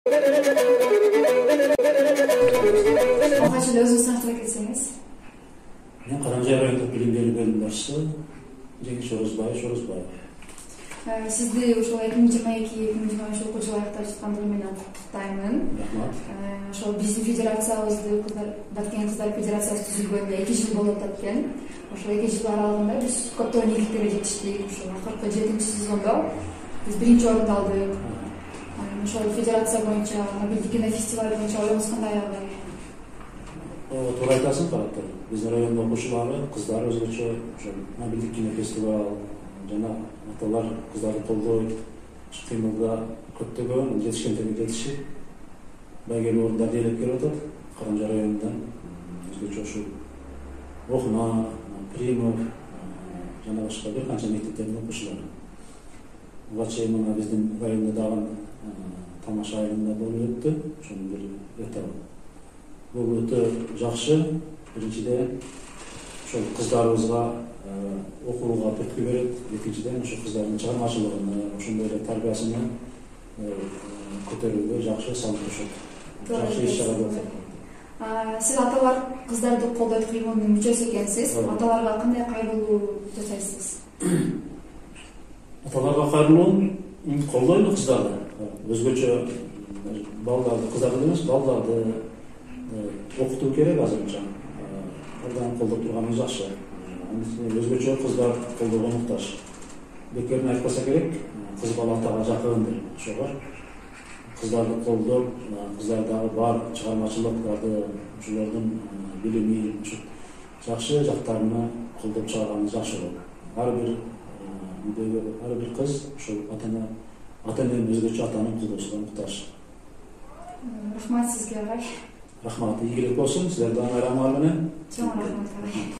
Алгач эле өзүңүз тааныштыра кетсеңиз. Мен Карамжай райондук билим берүү бөлүмүнүн башчысы Жеңиш Орозбаев. Сизди ушул 2022-2023 окуу жылы аяктап жаткандыгы менен куттуктаймын. Рахмат. Ошол биздин федерациябызды Баткен кыздар федерациясы түзүлгөнүнө 2 жыл болуп атат экен. Ошол 2 жыл аралыгында биз көптөгөн ийгиликтерге жетиштик. Ушул акыркы 7-сезондо биз 1-орунду алдык. Ошол федерация боюнча мобилдик кинофестиваль боюнча оюңуз кандай аябай? Туура айтасың, Караттар. Биздин райондун окуучулары, кыздар өзгөчө ошол мобилдик кинофестиваль жана аталар кыздарды колдойт, кыймылда көптөгөн жетишкендерге жетишип, байгелүү орундарды ээлеп келип атат. Карамжай районунда өзгөчө ушул Охна, Примов жана башка бир канча мектептердин окуучулары. Буга чейин мына биздин райондо дагы тамаша айылында болуп өттү. Ошонун бир этабы. Бул өтө жакшы. Биринчиден, ошол кыздарыбызга окууга түрткү берет. Экинчиден, ошол кыздардын чыгармачылыгын, ошондой эле тарбиясын көтөрүүгө жакшы салым кошот. Жакшы иш-чара болуп атат. Сиз аталар кыздарды колдойт кыймылынын мүчөсү экенсиз. Аталарга кандай кайрылуу жасайсыз? Аталарга кайрылуун колдойм кыздарды. Өзгөчө балдарды, кыздарды эмес, балдарды окутуу керек азырынча. Алдан колдоп турганыбыз жакшы. Өзгөчө кыздар колдоого муктаж. Бекерин айтпаса керек, кыз бала атага жакын деп. Ошого кыздарды колдоп, кыздардагы бар чыгармачылыктарды, ошолордун билими, жакшы жактарына колдоп чыгарганыбыз жакшы болот. Ар бир үйдөгү ар бир кыз ошол ата-эненин өзгөчө атанын колдоосуна муктаж. Рахмат сизге агай. Рахмат, ийгилик болсун, силердин айрамыңар менен. Чоң рахмат агай.